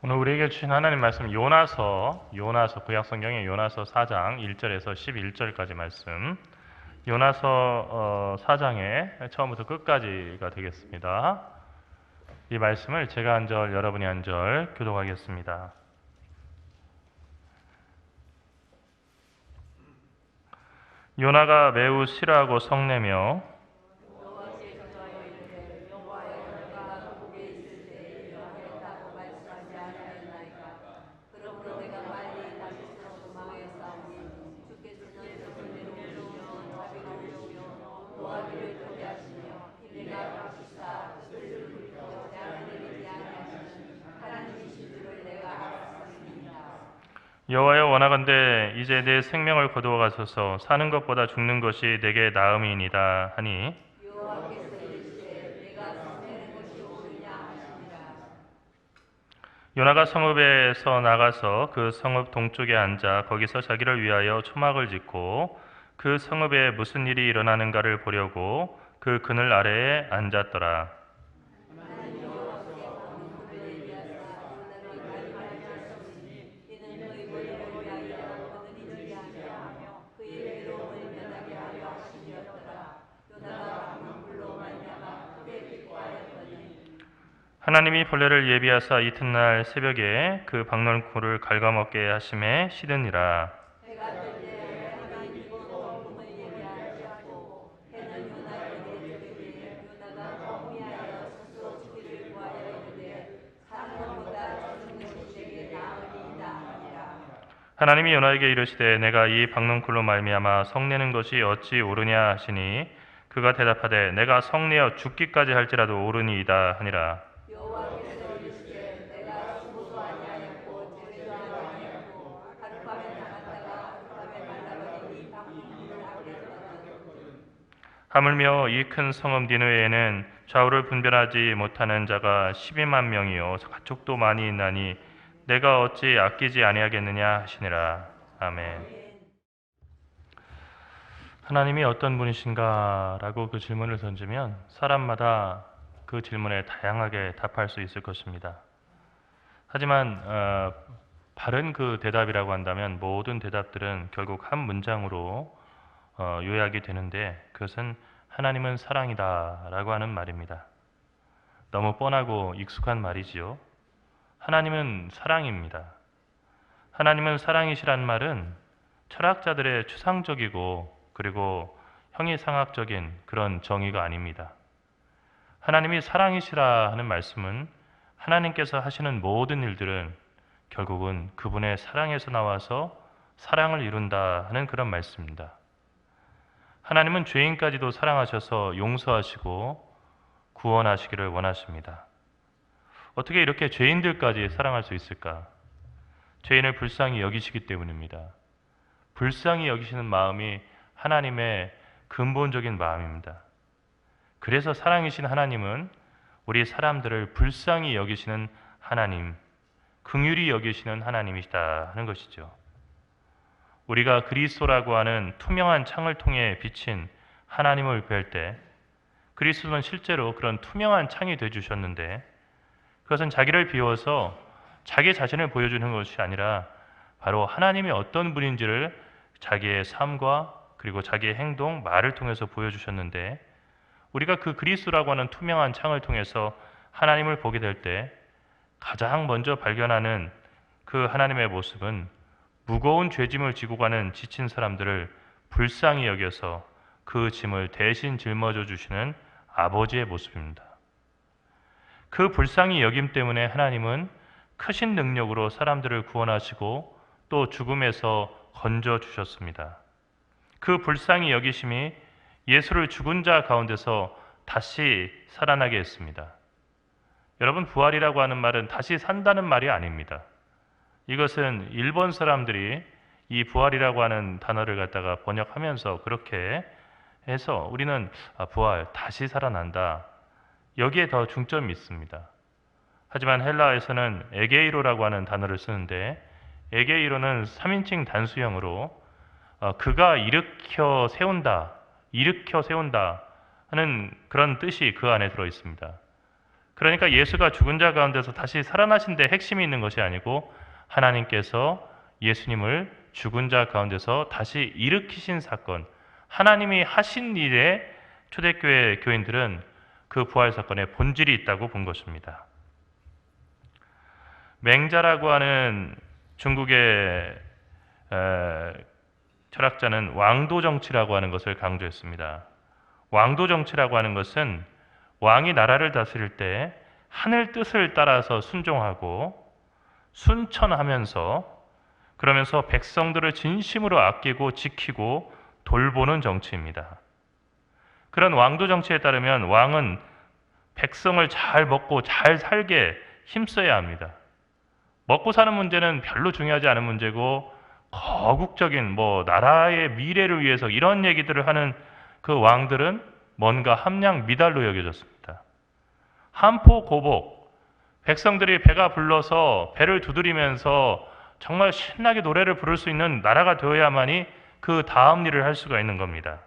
오늘 우리에게 주신 하나님 말씀 요나서 구약 성경의 요나서 4장 1절에서 11절까지 말씀. 요나서 4장의 처음부터 끝까지가 되겠습니다. 이 말씀을 제가 한 절, 여러분이 한 절 교독하겠습니다. 요나가 매우 싫어하고 성내며 여호와여, 원하건대 이제 내 생명을 거두어 가소서. 사는 것보다 죽는 것이 내게 나음이니이다 하니, 요나가 성읍에서 나가서 그 성읍 동쪽에 앉아 거기서 자기를 위하여 초막을 짓고 그 성읍에 무슨 일이 일어나는가를 보려고 그 그늘 아래에 앉았더라. 하나님이 벌레를 예비하사 이튿날 새벽에 그 박넝쿨을 갉아먹게 하심에 시드니라. 하나님이 요나에게 이르시되 내가 이 박넝쿨로 말미암아 성내는 것이 어찌 옳으냐 하시니, 그가 대답하되 내가 성내어 죽기까지 할지라도 옳으니이다 하니라. 하물며 이 큰 성읍 니느웨에는 좌우를 분별하지 못하는 자가 12만 명이요 가축도 많이 있나니 내가 어찌 아끼지 아니하겠느냐 하시니라. 아멘. 하나님이 어떤 분이신가 라고 그 질문을 던지면 사람마다 그 질문에 다양하게 답할 수 있을 것입니다. 하지만 바른 그 대답이라고 한다면 모든 대답들은 결국 한 문장으로 요약이 되는데, 그것은 하나님은 사랑이다 라고 하는 말입니다. 너무 뻔하고 익숙한 말이지요. 하나님은 사랑입니다. 하나님은 사랑이시란 말은 철학자들의 추상적이고 그리고 형이상학적인 그런 정의가 아닙니다. 하나님이 사랑이시라 하는 말씀은 하나님께서 하시는 모든 일들은 결국은 그분의 사랑에서 나와서 사랑을 이룬다 하는 그런 말씀입니다. 하나님은 죄인까지도 사랑하셔서 용서하시고 구원하시기를 원하십니다. 어떻게 이렇게 죄인들까지 사랑할 수 있을까? 죄인을 불쌍히 여기시기 때문입니다. 불쌍히 여기시는 마음이 하나님의 근본적인 마음입니다. 그래서 사랑이신 하나님은 우리 사람들을 불쌍히 여기시는 하나님, 긍휼히 여기시는 하나님이시다 하는 것이죠. 우리가 그리스도라고 하는 투명한 창을 통해 비친 하나님을 뵐 때 그리스도는 실제로 그런 투명한 창이 되어주셨는데, 그것은 자기를 비워서 자기 자신을 보여주는 것이 아니라 바로 하나님이 어떤 분인지를 자기의 삶과 그리고 자기의 행동, 말을 통해서 보여주셨는데, 우리가 그 그리스도라고 하는 투명한 창을 통해서 하나님을 보게 될 때 가장 먼저 발견하는 그 하나님의 모습은 무거운 죄짐을 지고 가는 지친 사람들을 불쌍히 여겨서 그 짐을 대신 짊어져 주시는 아버지의 모습입니다. 그 불쌍히 여김 때문에 하나님은 크신 능력으로 사람들을 구원하시고 또 죽음에서 건져 주셨습니다. 그 불쌍히 여기심이 예수를 죽은 자 가운데서 다시 살아나게 했습니다. 여러분, 부활이라고 하는 말은 다시 산다는 말이 아닙니다. 이것은 일본 사람들이 이 부활이라고 하는 단어를 갖다가 번역하면서 그렇게 해서 우리는 부활, 다시 살아난다, 여기에 더 중점이 있습니다. 하지만 헬라어에서는 에게이로라고 하는 단어를 쓰는데, 에게이로는 3인칭 단수형으로 그가 일으켜 세운다 하는 그런 뜻이 그 안에 들어 있습니다. 그러니까 예수가 죽은 자 가운데서 다시 살아나신 데 핵심이 있는 것이 아니고 하나님께서 예수님을 죽은 자 가운데서 다시 일으키신 사건, 하나님이 하신 일에 초대교회 교인들은 그 부활 사건에 본질이 있다고 본 것입니다. 맹자라고 하는 중국의 철학자는 왕도 정치라고 하는 것을 강조했습니다. 왕도 정치라고 하는 것은 왕이 나라를 다스릴 때 하늘 뜻을 따라서 순종하고 순천하면서 그러면서 백성들을 진심으로 아끼고 지키고 돌보는 정치입니다. 그런 왕도 정치에 따르면 왕은 백성을 잘 먹고 잘 살게 힘써야 합니다. 먹고 사는 문제는 별로 중요하지 않은 문제고 거국적인 나라의 미래를 위해서 이런 얘기들을 하는 그 왕들은 뭔가 함량 미달로 여겨졌습니다. 한포고복, 백성들이 배가 불러서 배를 두드리면서 정말 신나게 노래를 부를 수 있는 나라가 되어야만이 그 다음 일을 할 수가 있는 겁니다.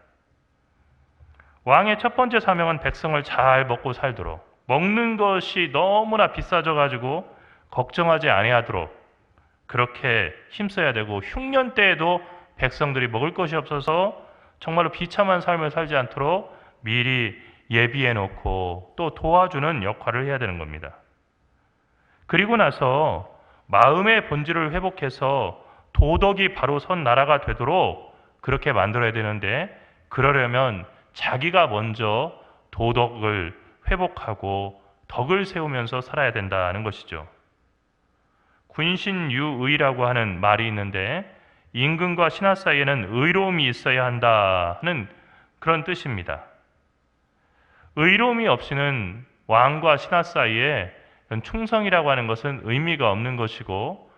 왕의 첫 번째 사명은 백성을 잘 먹고 살도록, 먹는 것이 너무나 비싸져 가지고 걱정하지 아니하도록 그렇게 힘써야 되고, 흉년 때에도 백성들이 먹을 것이 없어서 정말로 비참한 삶을 살지 않도록 미리 예비해 놓고 또 도와주는 역할을 해야 되는 겁니다. 그리고 나서 마음의 본질을 회복해서 도덕이 바로 선 나라가 되도록 그렇게 만들어야 되는데, 그러려면 자기가 먼저 도덕을 회복하고 덕을 세우면서 살아야 된다는 것이죠. 군신유의라고 하는 말이 있는데 임금과 신하 사이에는 의로움이 있어야 한다는 그런 뜻입니다. 의로움이 없이는 왕과 신하 사이에 충성이라고 하는 것은 의미가 없는 것이고,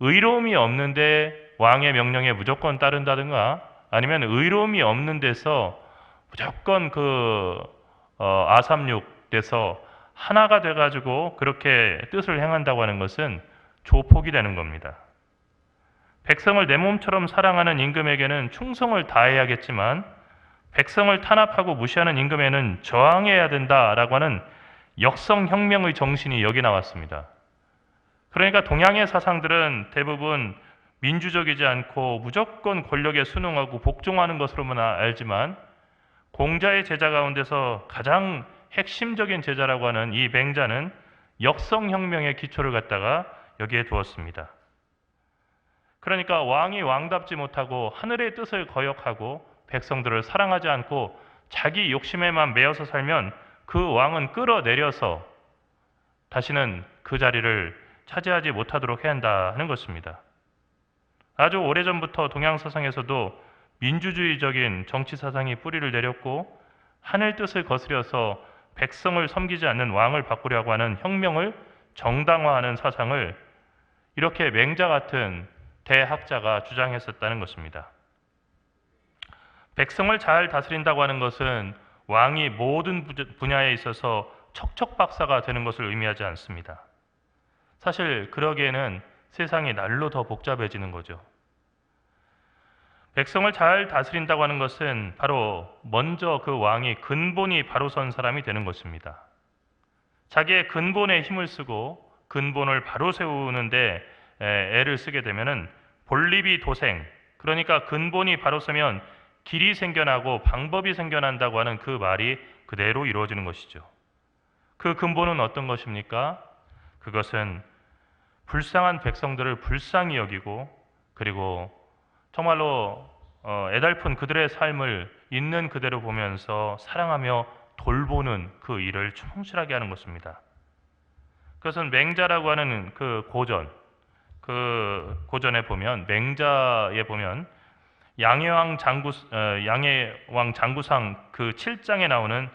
의로움이 없는데 왕의 명령에 무조건 따른다든가 아니면 의로움이 없는 데서 무조건 아삼육 돼서 하나가 돼가지고 그렇게 뜻을 행한다고 하는 것은 조폭이 되는 겁니다. 백성을 내 몸처럼 사랑하는 임금에게는 충성을 다해야겠지만 백성을 탄압하고 무시하는 임금에는 저항해야 된다라고 하는 역성혁명의 정신이 여기 나왔습니다. 그러니까 동양의 사상들은 대부분 민주적이지 않고 무조건 권력에 순응하고 복종하는 것으로만 알지만, 공자의 제자 가운데서 가장 핵심적인 제자라고 하는 이 맹자는 역성혁명의 기초를 갖다가 여기에 두었습니다. 그러니까 왕이 왕답지 못하고 하늘의 뜻을 거역하고 백성들을 사랑하지 않고 자기 욕심에만 매여서 살면 그 왕은 끌어내려서 다시는 그 자리를 차지하지 못하도록 해야 한다는 것입니다. 아주 오래전부터 동양 사상에서도 민주주의적인 정치 사상이 뿌리를 내렸고, 하늘 뜻을 거스려서 백성을 섬기지 않는 왕을 바꾸려고 하는 혁명을 정당화하는 사상을 이렇게 맹자 같은 대학자가 주장했었다는 것입니다. 백성을 잘 다스린다고 하는 것은 왕이 모든 분야에 있어서 척척박사가 되는 것을 의미하지 않습니다. 사실 그러기에는 세상이 날로 더 복잡해지는 거죠. 백성을 잘 다스린다고 하는 것은 바로 먼저 그 왕이 근본이 바로 선 사람이 되는 것입니다. 자기의 근본에 힘을 쓰고 근본을 바로 세우는데 애를 쓰게 되면은 본립이 도생, 그러니까 근본이 바로 서면 길이 생겨나고 방법이 생겨난다고 하는 그 말이 그대로 이루어지는 것이죠. 그 근본은 어떤 것입니까? 그것은 불쌍한 백성들을 불쌍히 여기고, 그리고 정말로 애달픈 그들의 삶을 있는 그대로 보면서 사랑하며 돌보는 그 일을 충실하게 하는 것입니다. 그것은 맹자라고 하는 그 고전에 보면, 맹자에 보면 양해왕 장구상 그 7장에 나오는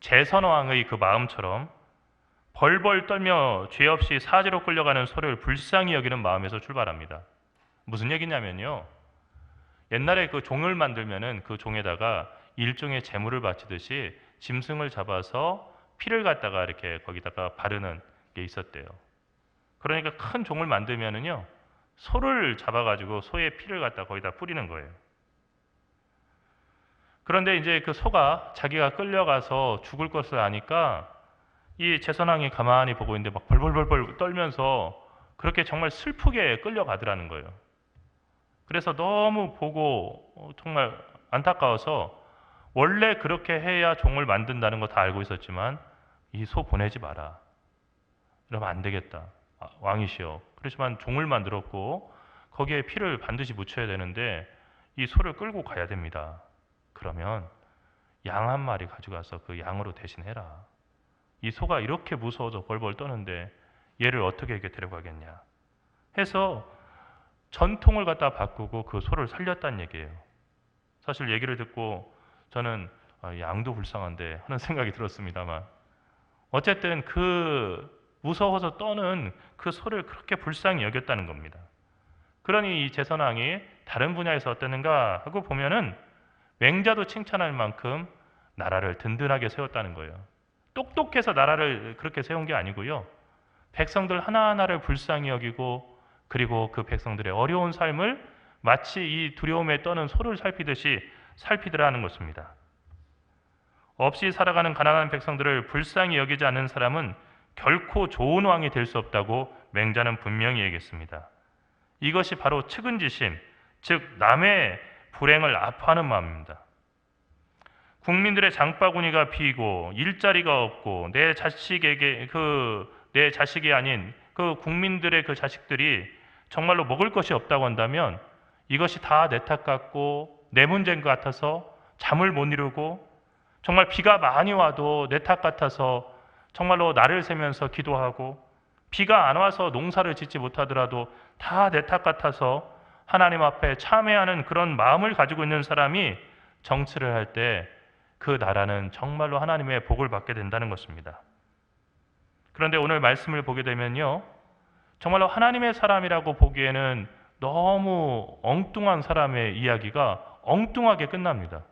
제선왕의 그 마음처럼 벌벌 떨며 죄 없이 사지로 끌려가는 소를 불쌍히 여기는 마음에서 출발합니다. 무슨 얘기냐면요, 옛날에 그 종을 만들면은 그 종에다가 일종의 제물을 바치듯이 짐승을 잡아서 피를 갖다가 이렇게 거기다가 바르는 게 있었대요. 그러니까 큰 종을 만들면은요, 소를 잡아가지고 소의 피를 갖다 거기다 뿌리는 거예요. 그런데 이제 그 소가 자기가 끌려가서 죽을 것을 아니까 이 제선왕이 가만히 보고 있는데 막 벌벌벌벌 떨면서 그렇게 정말 슬프게 끌려가더라는 거예요. 그래서 너무 보고 정말 안타까워서 원래 그렇게 해야 종을 만든다는 거 다 알고 있었지만 이 소 보내지 마라. 이러면 안 되겠다. 왕이시여. 그렇지만 종을 만들었고 거기에 피를 반드시 묻혀야 되는데 이 소를 끌고 가야 됩니다. 그러면 양 한 마리 가져가서 그 양으로 대신해라. 이 소가 이렇게 무서워서 벌벌 떠는데 얘를 어떻게 이렇게 데려가겠냐 해서 전통을 갖다 바꾸고 그 소를 살렸다는 얘기예요. 사실 얘기를 듣고 저는 양도 불쌍한데 하는 생각이 들었습니다만 어쨌든 그 무서워서 떠는 그 소를 그렇게 불쌍히 여겼다는 겁니다. 그러니 이 제선왕이 다른 분야에서 어땠는가 하고 보면은 맹자도 칭찬할 만큼 나라를 든든하게 세웠다는 거예요. 똑똑해서 나라를 그렇게 세운 게 아니고요. 백성들 하나하나를 불쌍히 여기고 그리고 그 백성들의 어려운 삶을 마치 이 두려움에 떠는 소를 살피듯이 살피더라는 것입니다. 없이 살아가는 가난한 백성들을 불쌍히 여기지 않는 사람은 결코 좋은 왕이 될 수 없다고 맹자는 분명히 얘기했습니다. 이것이 바로 측은지심, 즉 남의 불행을 아파하는 마음입니다. 국민들의 장바구니가 비고 일자리가 없고 내 자식이 아닌 그 국민들의 그 자식들이 정말로 먹을 것이 없다고 한다면 이것이 다 내 탓 같고 내 문제인 것 같아서 잠을 못 이루고 정말 비가 많이 와도 내 탓 같아서 정말로 날을 새면서 기도하고 비가 안 와서 농사를 짓지 못하더라도 다 내 탓 같아서 하나님 앞에 참회하는 그런 마음을 가지고 있는 사람이 정치를 할 때 그 나라는 정말로 하나님의 복을 받게 된다는 것입니다. 그런데 오늘 말씀을 보게 되면요, 정말로 하나님의 사람이라고 보기에는 너무 엉뚱한 사람의 이야기가 엉뚱하게 끝납니다.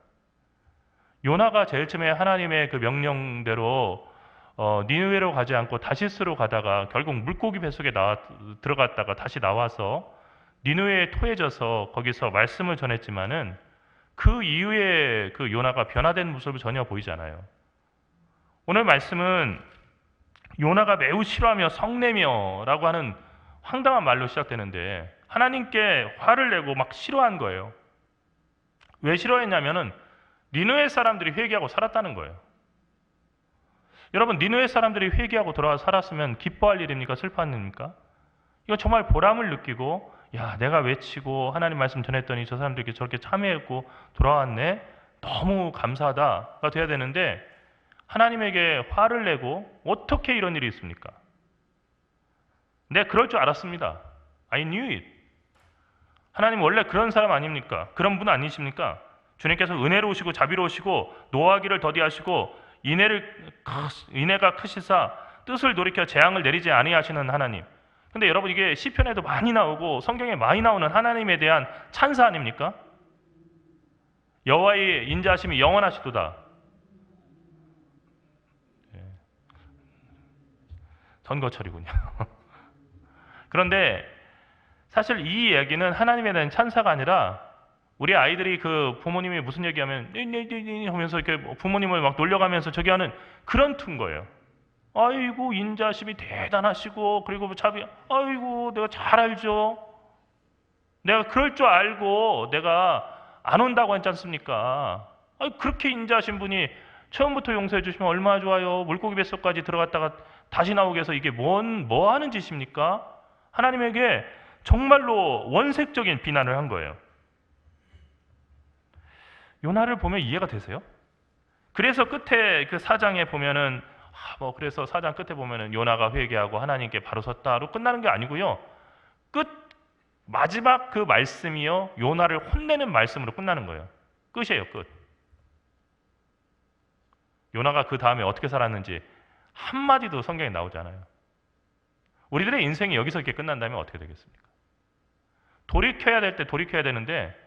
요나가 제일 처음에 하나님의 그 명령대로 니느웨로 가지 않고 다시스로 가다가 결국 물고기 뱃속에 들어갔다가 다시 나와서 니느웨에 토해져서 거기서 말씀을 전했지만은 그 이후에 그 요나가 변화된 모습을 전혀 보이지 않아요. 오늘 말씀은 요나가 매우 싫어하며 성내며라고 하는 황당한 말로 시작되는데 하나님께 화를 내고 막 싫어한 거예요. 왜 싫어했냐면은 니느웨 사람들이 회개하고 살았다는 거예요. 여러분, 니느웨 사람들이 회개하고 돌아와 살았으면 기뻐할 일입니까? 슬퍼할 일입니까? 이거 정말 보람을 느끼고 야, 내가 외치고 하나님 말씀 전했더니 저 사람들이 저렇게 참여했고 돌아왔네. 너무 감사하다가 돼야 되는데 하나님에게 화를 내고 어떻게 이런 일이 있습니까? 내가 그럴 줄 알았습니다. I knew it. 하나님 원래 그런 사람 아닙니까? 그런 분 아니십니까? 주님께서 은혜로우시고 자비로우시고 노하기를 더디하시고 인애가 크시사 뜻을 돌이켜 재앙을 내리지 아니하시는 하나님. 근데 여러분, 이게 시편에도 많이 나오고 성경에 많이 나오는 하나님에 대한 찬사 아닙니까? 여호와의 인자하심이 영원하시도다. 선거철이군요. 그런데 사실 이 얘기는 하나님에 대한 찬사가 아니라 우리 아이들이 그 부모님이 무슨 얘기하면 하면서 이렇게 부모님을 막 놀려가면서 저기 하는 그런 투인 거예요. 아이고 인자심이 대단하시고 그리고 아이고 내가 잘 알죠. 내가 그럴 줄 알고 내가 안 온다고 했지 않습니까? 그렇게 인자하신 분이 처음부터 용서해 주시면 얼마나 좋아요. 물고기 뱃속까지 들어갔다가 다시 나오게 해서 이게 뭐 하는 짓입니까? 하나님에게 정말로 원색적인 비난을 한 거예요. 요나를 보면 이해가 되세요? 그래서 끝에 그 4장에 보면은 그래서 4장 끝에 보면은 요나가 회개하고 하나님께 바로 섰다로 끝나는 게 아니고요. 마지막 그 말씀이요, 요나를 혼내는 말씀으로 끝나는 거예요. 끝이에요, 끝. 요나가 그 다음에 어떻게 살았는지 한마디도 성경에 나오지 않아요. 우리들의 인생이 여기서 이렇게 끝난다면 어떻게 되겠습니까? 돌이켜야 될 때 돌이켜야 되는데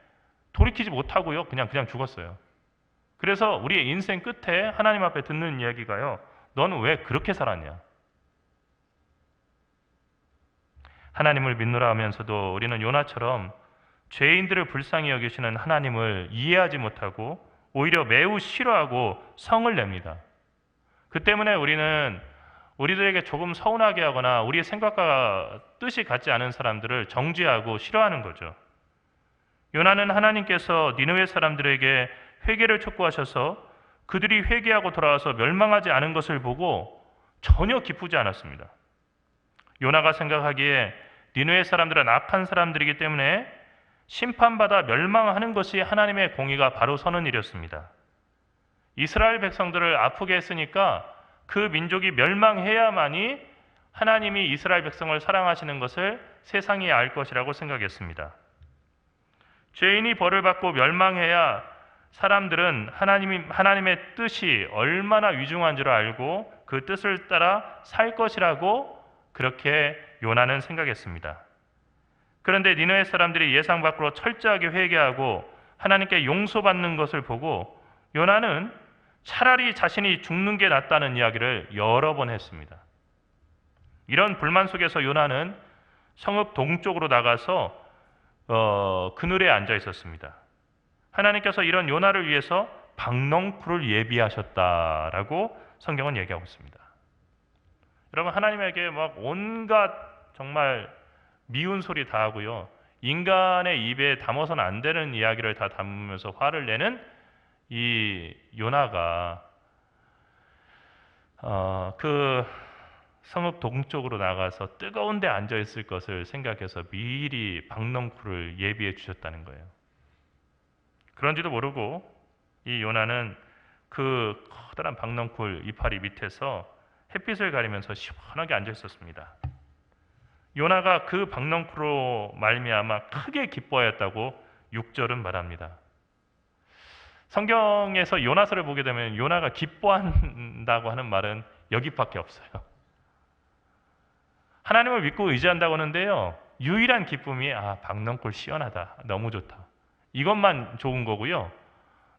돌이키지 못하고요, 그냥 죽었어요. 그래서 우리의 인생 끝에 하나님 앞에 듣는 이야기가요, 너는 왜 그렇게 살았냐? 하나님을 믿노라 하면서도 우리는 요나처럼 죄인들을 불쌍히 여기시는 하나님을 이해하지 못하고 오히려 매우 싫어하고 성을 냅니다. 그 때문에 우리는 우리들에게 조금 서운하게 하거나 우리의 생각과 뜻이 같지 않은 사람들을 정죄하고 싫어하는 거죠. 요나는 하나님께서 니느웨 사람들에게 회개를 촉구하셔서 그들이 회개하고 돌아와서 멸망하지 않은 것을 보고 전혀 기쁘지 않았습니다. 요나가 생각하기에 니느웨 사람들은 악한 사람들이기 때문에 심판받아 멸망하는 것이 하나님의 공의가 바로 서는 일이었습니다. 이스라엘 백성들을 아프게 했으니까 그 민족이 멸망해야만이 하나님이 이스라엘 백성을 사랑하시는 것을 세상이 알 것이라고 생각했습니다. 죄인이 벌을 받고 멸망해야 사람들은 하나님의 뜻이 얼마나 위중한 줄 알고 그 뜻을 따라 살 것이라고 그렇게 요나는 생각했습니다. 그런데 니느웨 사람들이 예상 밖으로 철저하게 회개하고 하나님께 용서받는 것을 보고 요나는 차라리 자신이 죽는 게 낫다는 이야기를 여러 번 했습니다. 이런 불만 속에서 요나는 성읍 동쪽으로 나가서 그늘에 앉아 있었습니다. 하나님께서 이런 요나를 위해서 박넝쿨을 예비하셨다라고 성경은 얘기하고 있습니다. 여러분, 하나님에게 막 온갖 정말 미운 소리 다 하고요, 인간의 입에 담아서는 안 되는 이야기를 다 담으면서 화를 내는 이 요나가 그 성읍 동쪽으로 나가서 뜨거운 데 앉아 있을 것을 생각해서 미리 박넝쿨을 예비해 주셨다는 거예요. 그런지도 모르고 이 요나는 그 커다란 박넝쿨 이파리 밑에서 햇빛을 가리면서 시원하게 앉아 있었습니다. 요나가 그 박넝쿨로 말미암아 크게 기뻐하였다고 6절은 말합니다. 성경에서 요나서를 보게 되면 요나가 기뻐한다고 하는 말은 여기밖에 없어요. 하나님을 믿고 의지한다고 하는데요, 유일한 기쁨이 박넝쿨 시원하다, 너무 좋다, 이것만 좋은 거고요,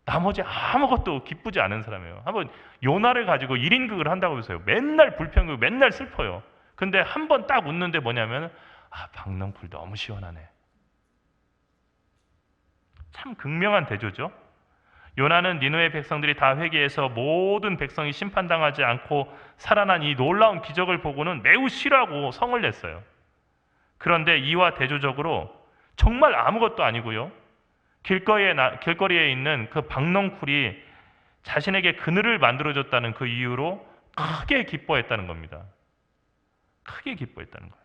나머지 아무것도 기쁘지 않은 사람이에요. 한번 요나를 가지고 1인극을 한다고 해서요, 맨날 불평하고 맨날 슬퍼요. 근데 한 번 딱 웃는데 뭐냐면 박넝쿨 너무 시원하네. 참 극명한 대조죠. 요나는 니느웨 백성들이 다 회개해서 모든 백성이 심판당하지 않고 살아난 이 놀라운 기적을 보고는 매우 싫어하고 성을 냈어요. 그런데 이와 대조적으로 정말 아무것도 아니고요, 길거리에 있는 그 박넝쿨이 자신에게 그늘을 만들어줬다는 그 이유로 크게 기뻐했다는 겁니다. 크게 기뻐했다는 거예요.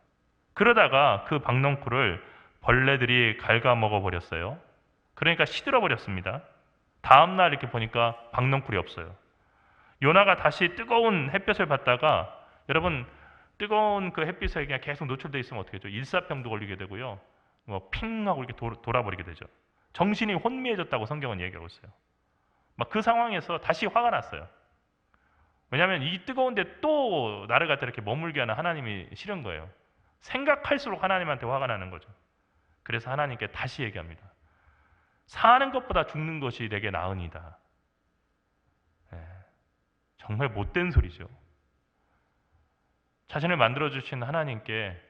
그러다가 그 박넝쿨을 벌레들이 갉아먹어 버렸어요. 그러니까 시들어 버렸습니다. 다음날 이렇게 보니까 박넝쿨이 없어요. 요나가 다시 뜨거운 햇볕을 받다가, 여러분, 뜨거운 그 햇빛에 그냥 계속 노출되어 있으면 어떻게 되죠? 일사병도 걸리게 되고요, 핑 하고 이렇게 돌아버리게 되죠. 정신이 혼미해졌다고 성경은 얘기하고 있어요. 막 그 상황에서 다시 화가 났어요. 왜냐하면 이 뜨거운데 또 나를 갖다 이렇게 머물게 하는 하나님이 싫은 거예요. 생각할수록 하나님한테 화가 나는 거죠. 그래서 하나님께 다시 얘기합니다. 사는 것보다 죽는 것이 내게 나으니다. 정말 못된 소리죠. 자신을 만들어주신 하나님께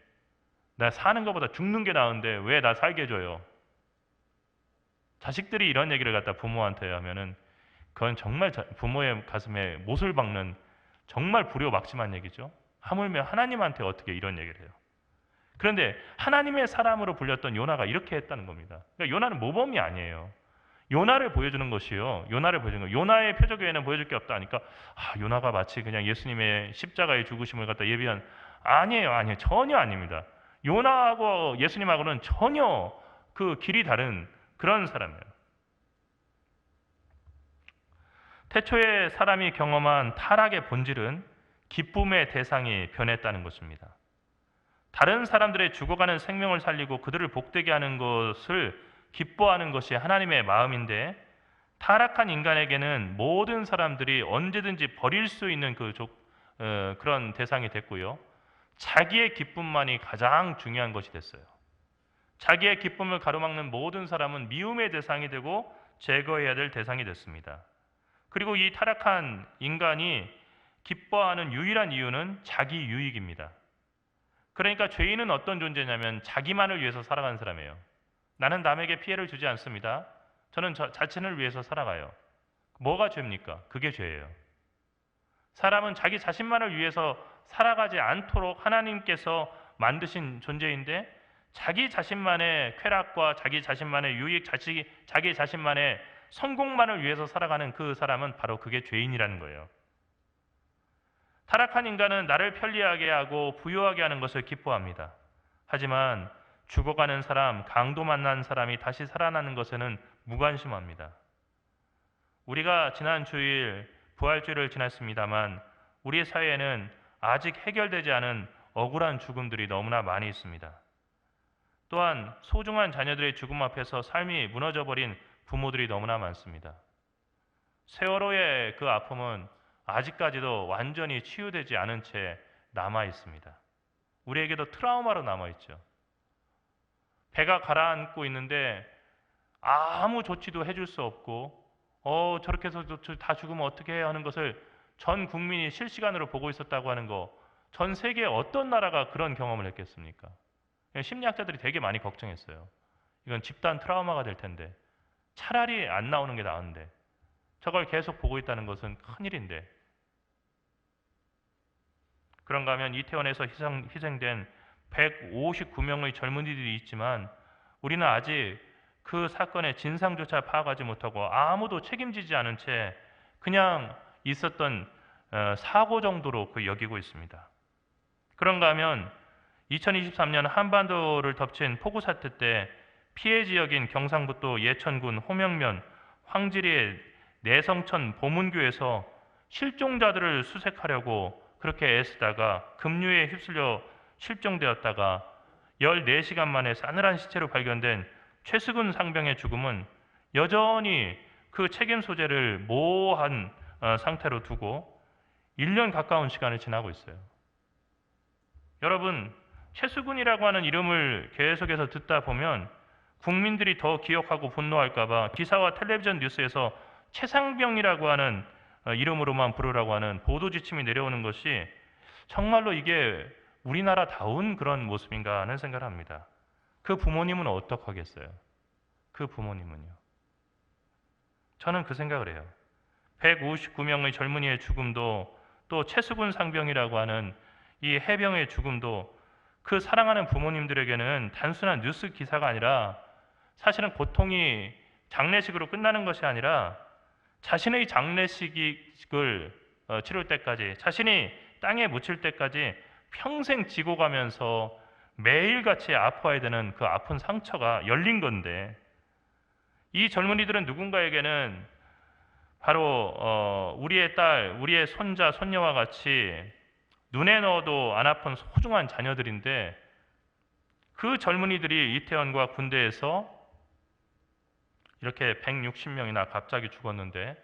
나 사는 것보다 죽는 게 나은데 왜 나 살게 해줘요? 자식들이 이런 얘기를 갖다 부모한테 하면은 그건 정말 부모의 가슴에 못을 박는 정말 불효막심한 얘기죠. 하물며 하나님한테 어떻게 이런 얘기를 해요? 그런데 하나님의 사람으로 불렸던 요나가 이렇게 했다는 겁니다. 그러니까 요나는 모범이 아니에요. 요나를 보여주는 것이요, 요나를 보여주는 거. 요나의 표적 외에는 보여줄 게 없다 하니까 요나가 마치 그냥 예수님의 십자가의 죽으심을 갖다 예비한, 아니에요. 전혀 아닙니다. 요나하고 예수님하고는 전혀 그 길이 다른 그런 사람이에요. 태초에 사람이 경험한 타락의 본질은 기쁨의 대상이 변했다는 것입니다. 다른 사람들의 죽어가는 생명을 살리고 그들을 복되게 하는 것을 기뻐하는 것이 하나님의 마음인데, 타락한 인간에게는 모든 사람들이 언제든지 버릴 수 있는 그런 대상이 됐고요, 자기의 기쁨만이 가장 중요한 것이 됐어요. 자기의 기쁨을 가로막는 모든 사람은 미움의 대상이 되고 제거해야 될 대상이 됐습니다. 그리고 이 타락한 인간이 기뻐하는 유일한 이유는 자기 유익입니다. 그러니까 죄인은 어떤 존재냐면 자기만을 위해서 살아가는 사람이에요. 나는 남에게 피해를 주지 않습니다. 저는 자신을 위해서 살아가요. 뭐가 죄입니까? 그게 죄예요. 사람은 자기 자신만을 위해서 살아가지 않도록 하나님께서 만드신 존재인데 자기 자신만의 쾌락과 자기 자신만의 유익, 자기 자신만의 성공만을 위해서 살아가는 그 사람은 바로 그게 죄인이라는 거예요. 타락한 인간은 나를 편리하게 하고 부유하게 하는 것을 기뻐합니다. 하지만 죽어가는 사람, 강도 만난 사람이 다시 살아나는 것에는 무관심합니다. 우리가 지난 주일 부활주일을 지났습니다만 우리 사회에는 아직 해결되지 않은 억울한 죽음들이 너무나 많이 있습니다. 또한 소중한 자녀들의 죽음 앞에서 삶이 무너져버린 부모들이 너무나 많습니다. 세월호의 그 아픔은 아직까지도 완전히 치유되지 않은 채 남아 있습니다. 우리에게도 트라우마로 남아 있죠. 배가 가라앉고 있는데 아무 조치도 해줄 수 없고 저렇게 해서 다 죽으면 어떻게 해야 하는 것을 전 국민이 실시간으로 보고 있었다고 하는 거, 전 세계 어떤 나라가 그런 경험을 했겠습니까? 심리학자들이 되게 많이 걱정했어요. 이건 집단 트라우마가 될 텐데 차라리 안 나오는 게 나은데 저걸 계속 보고 있다는 것은 큰일인데. 그런가 하면 이태원에서 희생된 159명의 젊은이들이 있지만 우리는 아직 그 사건의 진상조차 파악하지 못하고 아무도 책임지지 않은 채 그냥 있었던 사고 정도로 여기고 있습니다. 그런가 하면 2023년 한반도를 덮친 폭우 사태 때 피해 지역인 경상북도 예천군 호명면 황지리의 내성천 보문교에서 실종자들을 수색하려고 그렇게 애쓰다가 급류에 휩쓸려 실종되었다가 14시간 만에 싸늘한 시체로 발견된 최수근 상병의 죽음은 여전히 그 책임 소재를 모호한 상태로 두고 1년 가까운 시간이 지나고 있어요. 여러분, 최수근이라고 하는 이름을 계속해서 듣다 보면 국민들이 더 기억하고 분노할까 봐 기사와 텔레비전 뉴스에서 최상병이라고 하는 이름으로만 부르라고 하는 보도 지침이 내려오는 것이 정말로 이게 우리나라다운 그런 모습인가 하는 생각을 합니다. 그 부모님은 어떡하겠어요? 그 부모님은요. 저는 그 생각을 해요. 159명의 젊은이의 죽음도 또 최수근 상병이라고 하는 이 해병의 죽음도 그 사랑하는 부모님들에게는 단순한 뉴스 기사가 아니라 사실은 고통이 장례식으로 끝나는 것이 아니라 자신의 장례식을 치를 때까지, 자신이 땅에 묻힐 때까지 평생 지고 가면서 매일같이 아파야 되는 그 아픈 상처가 열린 건데, 이 젊은이들은 누군가에게는 바로 우리의 딸, 우리의 손자, 손녀와 같이 눈에 넣어도 안 아픈 소중한 자녀들인데, 그 젊은이들이 이태원과 군대에서 이렇게 160명이나 갑자기 죽었는데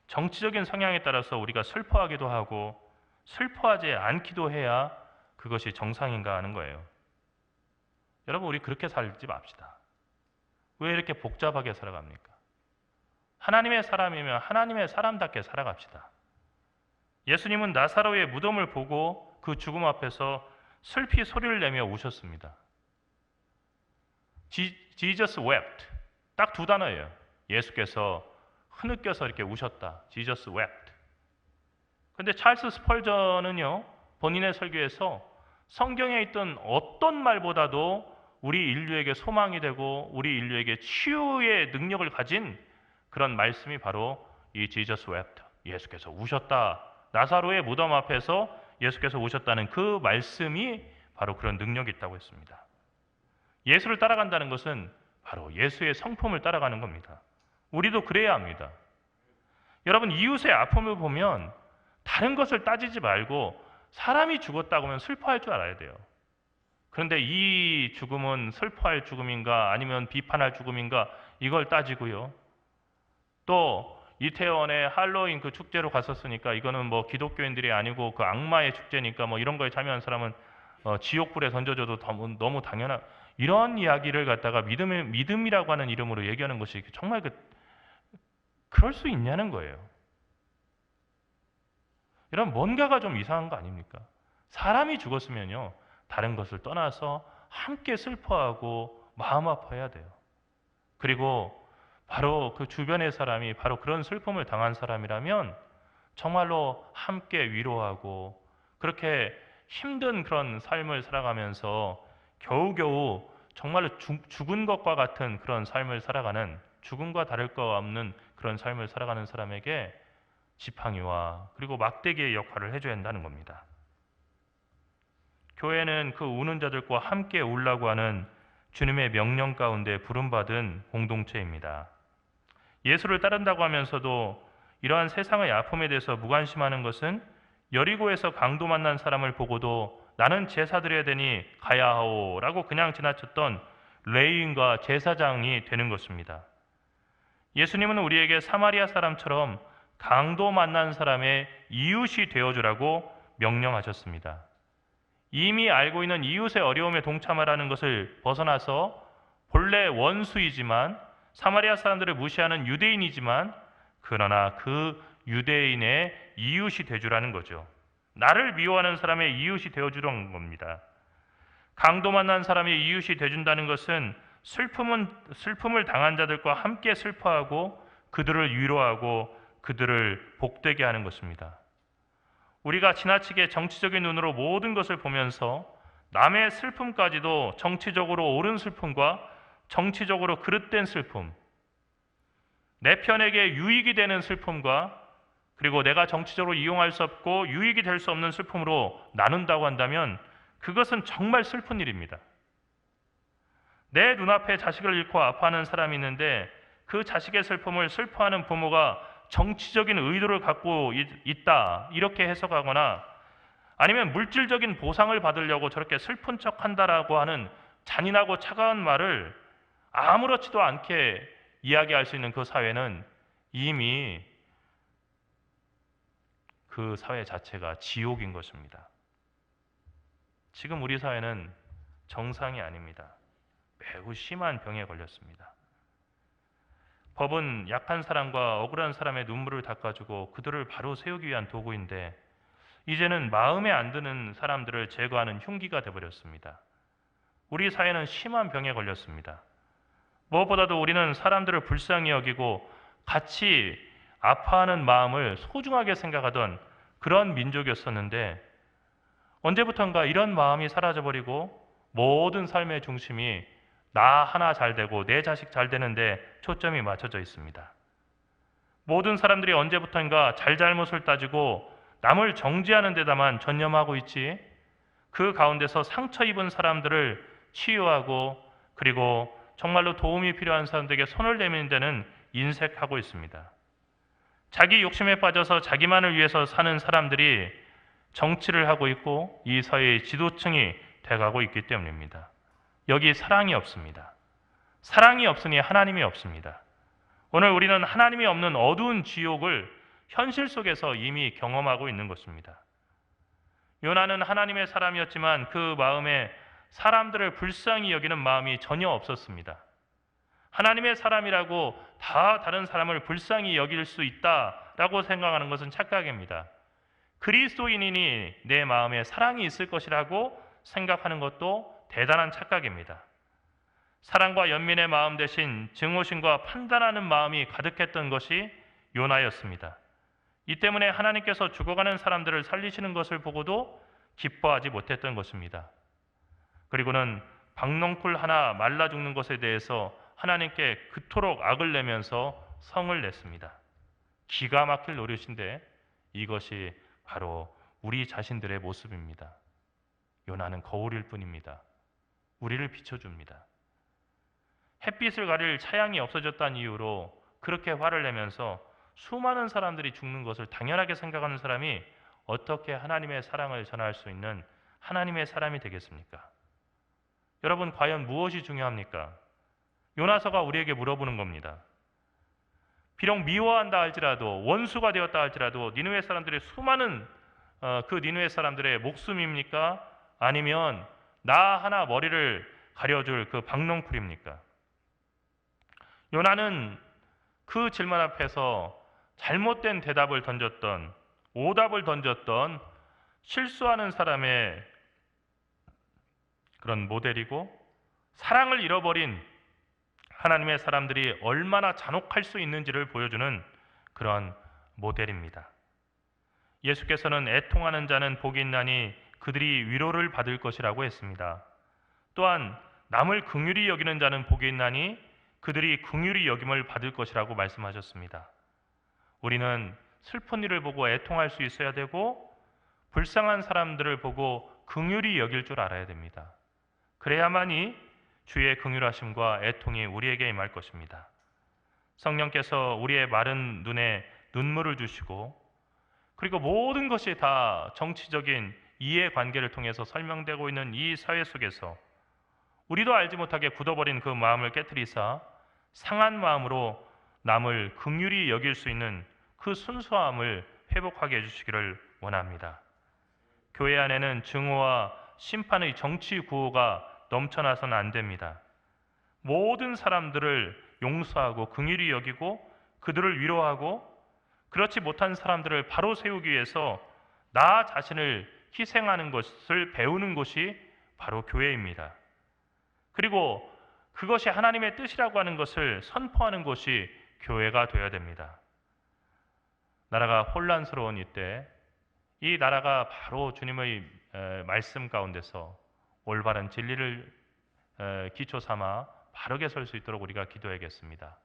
정치적인 성향에 따라서 우리가 슬퍼하기도 하고 슬퍼하지 않기도 해야 그것이 정상인가 하는 거예요. 여러분, 우리 그렇게 살지 맙시다. 왜 이렇게 복잡하게 살아갑니까? 하나님의 사람이면 하나님의 사람답게 살아갑시다. 예수님은 나사로의 무덤을 보고 그 죽음 앞에서 슬피 소리를 내며 우셨습니다. Jesus wept. 딱 두 단어예요. 예수께서 흐느껴서 이렇게 우셨다. Jesus wept. 근데 찰스 스펄전은요, 본인의 설교에서 성경에 있던 어떤 말보다도 우리 인류에게 소망이 되고 우리 인류에게 치유의 능력을 가진 그런 말씀이 바로 이 Jesus wept. 예수께서 우셨다. 나사로의 무덤 앞에서 예수께서 우셨다는 그 말씀이 바로 그런 능력이 있다고 했습니다. 예수를 따라간다는 것은 바로 예수의 성품을 따라가는 겁니다. 우리도 그래야 합니다. 여러분, 이웃의 아픔을 보면 다른 것을 따지지 말고 사람이 죽었다고 하면 슬퍼할 줄 알아야 돼요. 그런데 이 죽음은 슬퍼할 죽음인가 아니면 비판할 죽음인가 이걸 따지고요. 또 이태원에 할로윈 그 축제로 갔었으니까 이거는 뭐 기독교인들이 아니고 그 악마의 축제니까 뭐 이런 거에 참여한 사람은 지옥불에 던져줘도 너무 당연한 이런 이야기를 갖다가 믿음이라고 하는 이름으로 얘기하는 것이 정말 그럴 수 있냐는 거예요. 이런 뭔가가 좀 이상한 거 아닙니까? 사람이 죽었으면요, 다른 것을 떠나서 함께 슬퍼하고 마음 아파해야 돼요. 그리고 바로 그 주변의 사람이 바로 그런 슬픔을 당한 사람이라면 정말로 함께 위로하고 그렇게 힘든 그런 삶을 살아가면서 겨우겨우 정말로 죽은 것과 같은 그런 삶을 살아가는, 죽음과 다를 거 없는 그런 삶을 살아가는 사람에게 지팡이와 그리고 막대기의 역할을 해줘야 한다는 겁니다. 교회는 그 우는 자들과 함께 울라고 하는 주님의 명령 가운데 부름받은 공동체입니다. 예수를 따른다고 하면서도 이러한 세상의 아픔에 대해서 무관심하는 것은 여리고에서 강도 만난 사람을 보고도 나는 제사 드려야 되니 가야 하오 라고 그냥 지나쳤던 레위인과 제사장이 되는 것입니다. 예수님은 우리에게 사마리아 사람처럼 강도 만난 사람의 이웃이 되어주라고 명령하셨습니다. 이미 알고 있는 이웃의 어려움에 동참하라는 것을 벗어나서 본래 원수이지만 사마리아 사람들을 무시하는 유대인이지만 그러나 그 유대인의 이웃이 되어주라는 거죠. 나를 미워하는 사람의 이웃이 되어주라는 겁니다. 강도 만난 사람의 이웃이 되어준다는 것은 슬픔을 당한 자들과 함께 슬퍼하고 그들을 위로하고 그들을 복되게 하는 것입니다. 우리가 지나치게 정치적인 눈으로 모든 것을 보면서 남의 슬픔까지도 정치적으로 옳은 슬픔과 정치적으로 그릇된 슬픔, 내 편에게 유익이 되는 슬픔과 그리고 내가 정치적으로 이용할 수 없고 유익이 될 수 없는 슬픔으로 나눈다고 한다면 그것은 정말 슬픈 일입니다. 내 눈앞에 자식을 잃고 아파하는 사람이 있는데 그 자식의 슬픔을 슬퍼하는 부모가 정치적인 의도를 갖고 있다 이렇게 해석하거나 아니면 물질적인 보상을 받으려고 저렇게 슬픈 척한다라고 하는 잔인하고 차가운 말을 아무렇지도 않게 이야기할 수 있는 그 사회는 이미 그 사회 자체가 지옥인 것입니다. 지금 우리 사회는 정상이 아닙니다. 매우 심한 병에 걸렸습니다. 법은 약한 사람과 억울한 사람의 눈물을 닦아주고 그들을 바로 세우기 위한 도구인데 이제는 마음에 안 드는 사람들을 제거하는 흉기가 되어버렸습니다. 우리 사회는 심한 병에 걸렸습니다. 무엇보다도 우리는 사람들을 불쌍히 여기고 같이 아파하는 마음을 소중하게 생각하던 그런 민족이었었는데 언제부턴가 이런 마음이 사라져버리고 모든 삶의 중심이 나 하나 잘 되고 내 자식 잘 되는데 초점이 맞춰져 있습니다. 모든 사람들이 언제부턴가 잘잘못을 따지고 남을 정죄하는 데다만 전념하고 있지 그 가운데서 상처 입은 사람들을 치유하고 그리고 정말로 도움이 필요한 사람들에게 손을 내미는 데는 인색하고 있습니다. 자기 욕심에 빠져서 자기만을 위해서 사는 사람들이 정치를 하고 있고 이 사회의 지도층이 돼가고 있기 때문입니다. 여기 사랑이 없습니다. 사랑이 없으니 하나님이 없습니다. 오늘 우리는 하나님이 없는 어두운 지옥을 현실 속에서 이미 경험하고 있는 것입니다. 요나는 하나님의 사람이었지만 그 마음에 사람들을 불쌍히 여기는 마음이 전혀 없었습니다. 하나님의 사람이라고 다 다른 사람을 불쌍히 여길 수 있다라고 생각하는 것은 착각입니다. 그리스도인이니 내 마음에 사랑이 있을 것이라고 생각하는 것도 대단한 착각입니다. 사랑과 연민의 마음 대신 증오심과 판단하는 마음이 가득했던 것이 요나였습니다. 이 때문에 하나님께서 죽어가는 사람들을 살리시는 것을 보고도 기뻐하지 못했던 것입니다. 그리고는 박농풀 하나 말라 죽는 것에 대해서 하나님께 그토록 악을 내면서 성을 냈습니다. 기가 막힐 노릇인데 이것이 바로 우리 자신들의 모습입니다. 요나는 거울일 뿐입니다. 우리를 비춰줍니다. 햇빛을 가릴 차양이 없어졌다는 이유로 그렇게 화를 내면서 수많은 사람들이 죽는 것을 당연하게 생각하는 사람이 어떻게 하나님의 사랑을 전할 수 있는 하나님의 사람이 되겠습니까? 여러분, 과연 무엇이 중요합니까? 요나서가 우리에게 물어보는 겁니다. 비록 미워한다 할지라도 원수가 되었다 할지라도 니느웨 사람들의 수많은 그 니느웨 사람들의 목숨입니까? 아니면 나 하나 머리를 가려줄 그 박농풀입니까? 요나는 그 질문 앞에서 잘못된 대답을 던졌던 오답을 던졌던 실수하는 사람의 그런 모델이고 사랑을 잃어버린 하나님의 사람들이 얼마나 잔혹할 수 있는지를 보여주는 그런 모델입니다. 예수께서는 애통하는 자는 복이 있나니 그들이 위로를 받을 것이라고 했습니다. 또한 남을 긍휼히 여기는 자는 복이 있나니 그들이 긍휼히 여김을 받을 것이라고 말씀하셨습니다. 우리는 슬픈 일을 보고 애통할 수 있어야 되고 불쌍한 사람들을 보고 긍휼히 여길 줄 알아야 됩니다. 그래야만이 주의 긍휼하심과 애통이 우리에게 임할 것입니다. 성령께서 우리의 마른 눈에 눈물을 주시고 그리고 모든 것이 다 정치적인 이해관계를 통해서 설명되고 있는 이 사회 속에서 우리도 알지 못하게 굳어버린 그 마음을 깨트리사 상한 마음으로 남을 긍휼히 여길 수 있는 그 순수함을 회복하게 해주시기를 원합니다. 교회 안에는 증오와 심판의 정치 구호가 넘쳐나서는 안 됩니다. 모든 사람들을 용서하고 긍휼히 여기고 그들을 위로하고 그렇지 못한 사람들을 바로 세우기 위해서 나 자신을 희생하는 것을 배우는 곳이 바로 교회입니다. 그리고 그것이 하나님의 뜻이라고 하는 것을 선포하는 곳이 교회가 되어야 됩니다. 나라가 혼란스러운 이때 이 나라가 바로 주님의 말씀 가운데서 올바른 진리를 기초 삼아 바르게 설 수 있도록 우리가 기도해야겠습니다.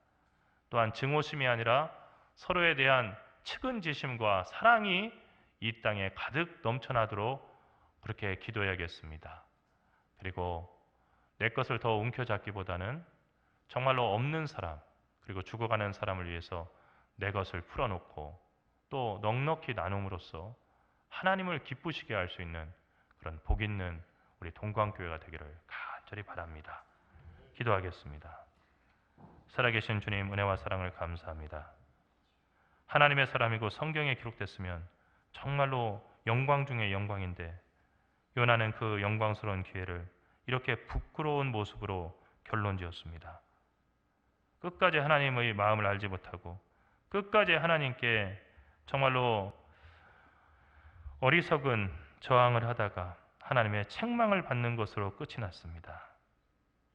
또한 증오심이 아니라 서로에 대한 측은지심과 사랑이 이 땅에 가득 넘쳐나도록 그렇게 기도해야겠습니다. 그리고 내 것을 더 움켜잡기보다는 정말로 없는 사람 그리고 죽어가는 사람을 위해서 내 것을 풀어놓고 또 넉넉히 나눔으로써 하나님을 기쁘시게 할 수 있는 그런 복 있는 우리 동광교회가 되기를 간절히 바랍니다. 기도하겠습니다. 살아계신 주님 은혜와 사랑을 감사합니다. 하나님의 사람이고 성경에 기록됐으면 정말로 영광 중에 영광인데 요나는 그 영광스러운 기회를 이렇게 부끄러운 모습으로 결론지었습니다. 끝까지 하나님의 마음을 알지 못하고 끝까지 하나님께 정말로 어리석은 저항을 하다가 하나님의 책망을 받는 것으로 끝이 났습니다.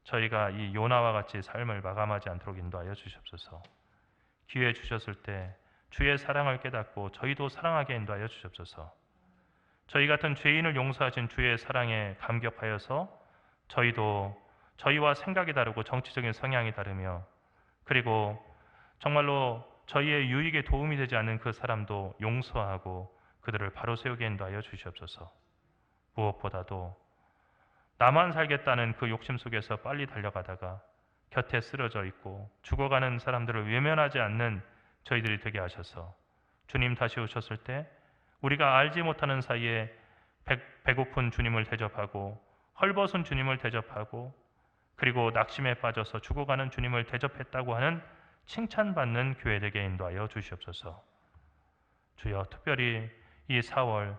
저희가 이 요나와 같이 삶을 마감하지 않도록 인도하여 주시옵소서. 기회 주셨을 때 주의 사랑을 깨닫고 저희도 사랑하게 인도하여 주시옵소서. 저희 같은 죄인을 용서하신 주의 사랑에 감격하여서 저희도 저희와 생각이 다르고 정치적인 성향이 다르며 그리고 정말로 저희의 유익에 도움이 되지 않는 그 사람도 용서하고 그들을 바로 세우게 인도하여 주시옵소서. 무엇보다도 나만 살겠다는 그 욕심 속에서 빨리 달려가다가 곁에 쓰러져 있고 죽어가는 사람들을 외면하지 않는 저희들이 되게 하셔서 주님 다시 오셨을 때 우리가 알지 못하는 사이에 배고픈 주님을 대접하고 헐벗은 주님을 대접하고 그리고 낙심에 빠져서 죽어가는 주님을 대접했다고 하는 칭찬받는 교회 되게 인도하여 주시옵소서. 주여, 특별히 이 4월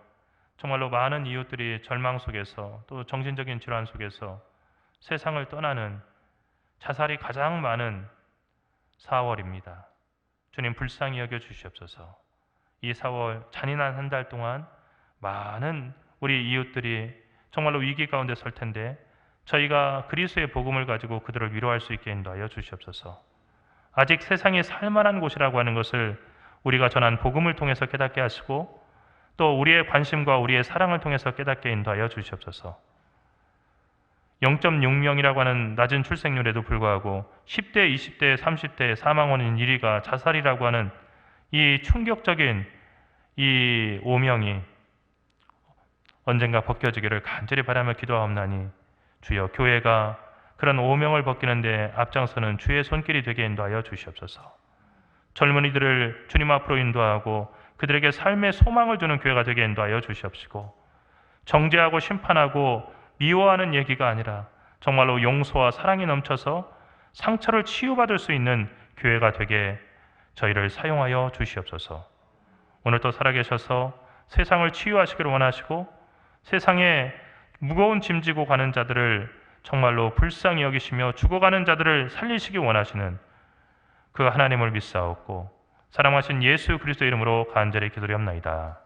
정말로 많은 이웃들이 절망 속에서 또 정신적인 질환 속에서 세상을 떠나는 자살이 가장 많은 4월입니다. 주님 불쌍히 여겨 주시옵소서. 이 4월 잔인한 한 달 동안 많은 우리 이웃들이 정말로 위기 가운데 설 텐데 저희가 그리스도의 복음을 가지고 그들을 위로할 수 있게 인도하여 주시옵소서. 아직 세상이 살만한 곳이라고 하는 것을 우리가 전한 복음을 통해서 깨닫게 하시고 또 우리의 관심과 우리의 사랑을 통해서 깨닫게 인도하여 주시옵소서. 0.6명이라고 하는 낮은 출생률에도 불구하고 10대, 20대, 30대 사망 원인 1위가 자살이라고 하는 이 충격적인 이 오명이 언젠가 벗겨지기를 간절히 바라며 기도하옵나니 주여, 교회가 그런 오명을 벗기는데 앞장서는 주의 손길이 되게 인도하여 주시옵소서. 젊은이들을 주님 앞으로 인도하고 그들에게 삶의 소망을 주는 교회가 되게 인도하여 주시옵시고 정죄하고 심판하고 미워하는 얘기가 아니라 정말로 용서와 사랑이 넘쳐서 상처를 치유받을 수 있는 교회가 되게 저희를 사용하여 주시옵소서. 오늘도 살아계셔서 세상을 치유하시기를 원하시고 세상에 무거운 짐 지고 가는 자들을 정말로 불쌍히 여기시며 죽어가는 자들을 살리시기 원하시는 그 하나님을 믿사옵고 사랑하신 예수 그리스도 이름으로 간절히 기도드리옵나이다.